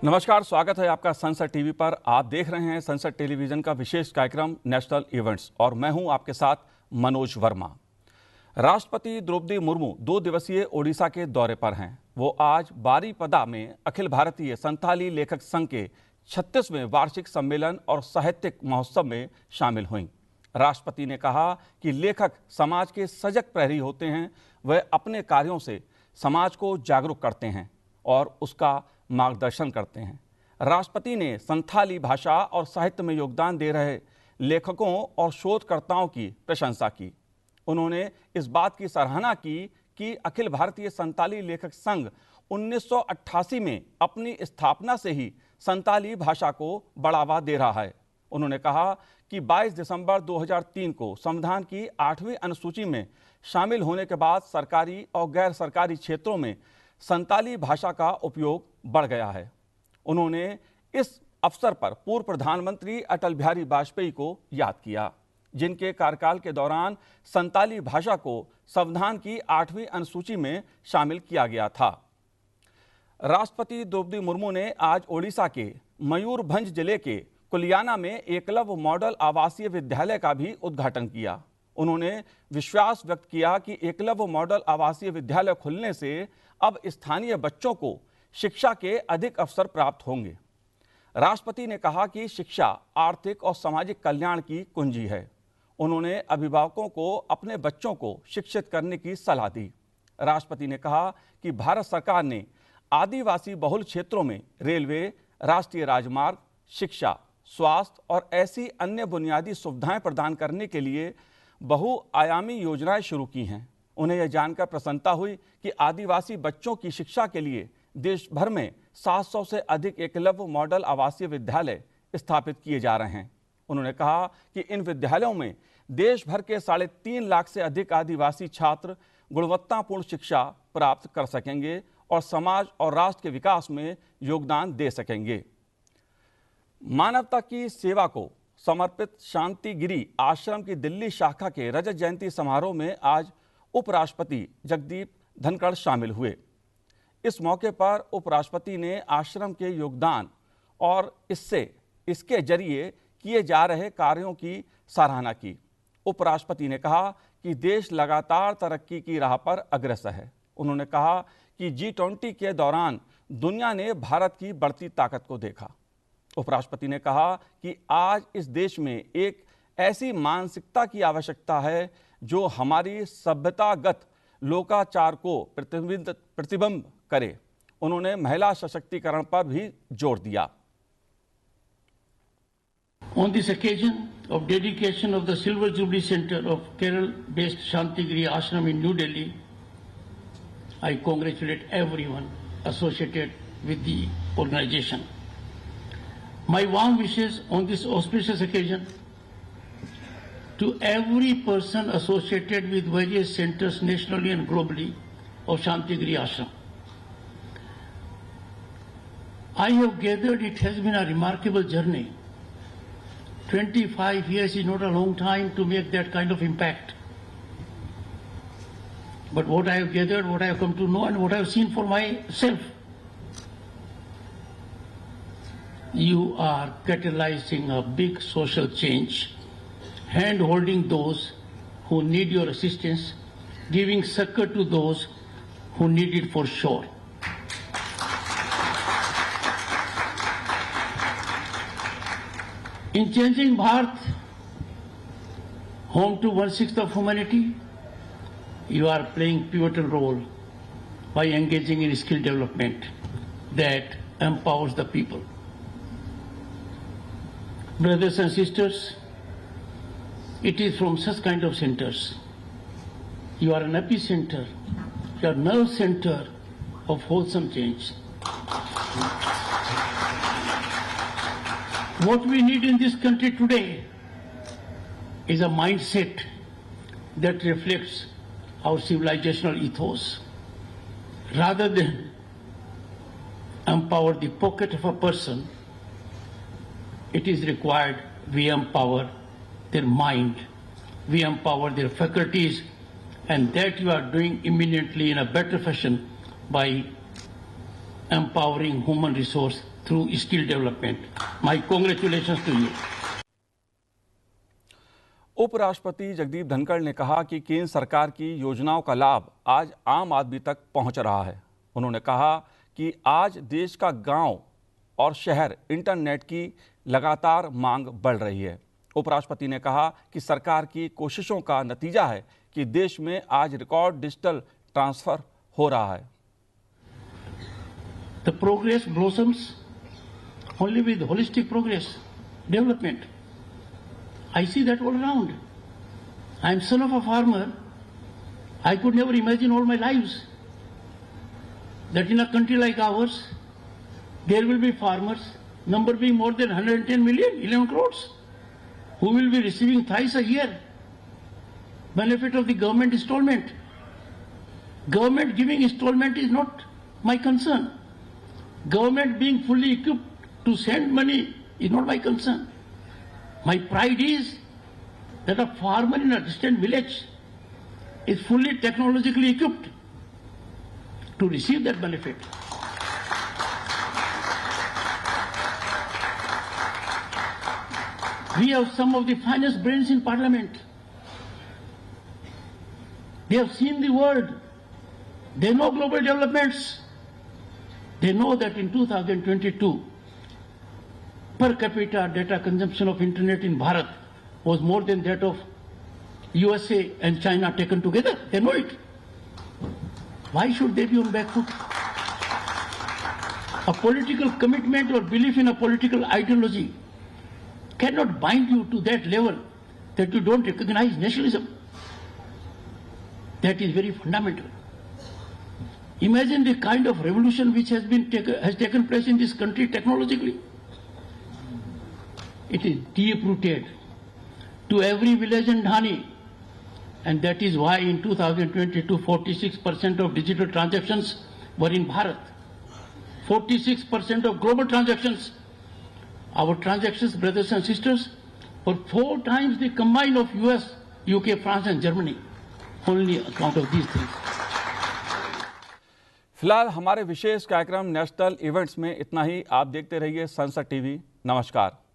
नमस्कार, स्वागत है आपका संसद टीवी पर। आप देख रहे हैं संसद टेलीविजन का विशेष कार्यक्रम नेशनल इवेंट्स और मैं हूं आपके साथ मनोज वर्मा। राष्ट्रपति द्रौपदी मुर्मू 2 दिवसीय ओडिशा के दौरे पर हैं। वो आज बारीपदा में अखिल भारतीय संथाली लेखक संघ के 36वें वार्षिक सम्मेलन और साहित्यिक महोत्सव में शामिल हुईं। राष्ट्रपति ने कहा कि लेखक समाज के सजग प्रहरी होते हैं। वह अपने कार्यों से समाज को जागरूक करते हैं और उसका मार्गदर्शन करते हैं। राष्ट्रपति ने संथाली भाषा और साहित्य में योगदान दे रहे लेखकों और शोधकर्ताओं की प्रशंसा की। उन्होंने इस बात की सराहना की कि अखिल भारतीय संथाली लेखक संघ 1988 में अपनी स्थापना से ही संथाली भाषा को बढ़ावा दे रहा है। उन्होंने कहा कि 22 दिसंबर 2003 को संविधान की 8वीं अनुसूची में शामिल होने के बाद सरकारी और गैर सरकारी क्षेत्रों में संथाली भाषा का उपयोग बढ़ गया है। उन्होंने इस अवसर पर पूर्व प्रधानमंत्री अटल बिहारी वाजपेयी को याद किया, जिनके कार्यकाल के दौरान संथाली भाषा को संविधान की 8वीं अनुसूची में शामिल किया गया था। राष्ट्रपति द्रौपदी मुर्मू ने आज ओडिशा के मयूरभंज जिले के कुलियाना में एकलव्य मॉडल आवासीय विद्यालय का भी उद्घाटन किया। उन्होंने विश्वास व्यक्त किया कि एकलव्य मॉडल आवासीय विद्यालय खुलने से अब स्थानीय बच्चों को शिक्षा के अधिक अवसर प्राप्त होंगे। राष्ट्रपति ने कहा कि शिक्षा आर्थिक और सामाजिक कल्याण की कुंजी है। उन्होंने अभिभावकों को अपने बच्चों को शिक्षित करने की सलाह दी। राष्ट्रपति ने कहा कि भारत सरकार ने आदिवासी बहुल क्षेत्रों में रेलवे, राष्ट्रीय राजमार्ग, शिक्षा, स्वास्थ्य और ऐसी अन्य बुनियादी सुविधाएं प्रदान करने के लिए बहुआयामी योजनाएं शुरू की हैं। उन्हें यह जानकर प्रसन्नता हुई कि आदिवासी बच्चों की शिक्षा के लिए देश भर में 700 से अधिक एकलव्य मॉडल आवासीय विद्यालय स्थापित किए जा रहे हैं। उन्होंने कहा कि इन विद्यालयों में देश भर के 3.5 लाख से अधिक आदिवासी छात्र गुणवत्तापूर्ण शिक्षा प्राप्त कर सकेंगे और समाज और राष्ट्र के विकास में योगदान दे सकेंगे। मानवता की सेवा को समर्पित शांतिगिरी आश्रम की दिल्ली शाखा के रजत जयंती समारोह में आज उपराष्ट्रपति जगदीप धनखड़ शामिल हुए। इस मौके पर उपराष्ट्रपति ने आश्रम के योगदान और इसके जरिए किए जा रहे कार्यों की सराहना की। उपराष्ट्रपति ने कहा कि देश लगातार तरक्की की राह पर अग्रसर है। उन्होंने कहा कि G20 के दौरान दुनिया ने भारत की बढ़ती ताकत को देखा। उपराष्ट्रपति ने कहा कि आज इस देश में एक ऐसी मानसिकता की आवश्यकता है जो हमारी सभ्यतागत लोकाचार को प्रतिबिंब करे। उन्होंने महिला सशक्तिकरण पर भी जोर दिया। On this occasion of dedication of the Silver Jubilee Center of Kerala-based Shantigiri Ashram in New Delhi, I congratulate everyone associated with the organization. My warm wishes on this auspicious occasion to every person associated with various centers nationally and globally of Shantigiri Ashram. I have gathered it has been a remarkable journey. 25 years is not a long time to make that kind of impact. But what I have gathered, what I have come to know and what I have seen for myself, you are catalyzing a big social change, hand-holding those who need your assistance, giving succor to those who need it for sure. In changing Bharat, home to 1/6 of humanity, you are playing pivotal role by engaging in skill development that empowers the people. Brothers and sisters, it is from such kind of centers. You are an epicenter, you are nerve center of wholesome change. What we need in this country today is a mindset that reflects our civilizational ethos. Rather than empower the pocket of a person, it is required we empower their mind, we empower their faculties, and that you are doing imminently in a better fashion by empowering human resource through skill development. My congratulations to you. उपराष्ट्रपति जगदीप धनखड़ ने कहा कि केंद्र सरकार की योजनाओं का लाभ आज आम आदमी तक पहुंच रहा है। उन्होंने कहा कि आज देश का गांव और शहर इंटरनेट की लगातार मांग बढ़ रही है। उपराष्ट्रपति ने कहा कि सरकार की कोशिशों का नतीजा है कि देश में आज रिकॉर्ड डिजिटल ट्रांसफर हो रहा है। The progress blossoms only with holistic progress, development. I see that all around. I am son of a farmer. I could never imagine all my lives that in a country like ours, there will be farmers, number being more than 110 million, 11 crores, who will be receiving thrice a year benefit of the government installment. Government giving installment is not my concern. Government being fully equipped to send money is not my concern. My pride is that a farmer in a distant village is fully technologically equipped to receive that benefit. We have some of the finest brains in Parliament. They have seen the world. They know global developments. They know that in 2022, per capita data consumption of internet in Bharat was more than that of USA and China taken together. They know it. Why should they be on back foot? A political commitment or belief in a political ideology cannot bind you to that level that you don't recognize nationalism. That is very fundamental. Imagine the kind of revolution which has taken place in this country technologically. It is deep-rooted to every village and dhani, and that is why in 2022, 46% of digital transactions were in Bharat. 46% of global transactions. Our transactions, brothers and sisters, were 4 times the combine of US, UK, France and Germany. Only account of these things. फिलहाल हमारे विशेष कार्यक्रम national events में इतना ही। आप देखते रहिए संसद TV. नमस्कार।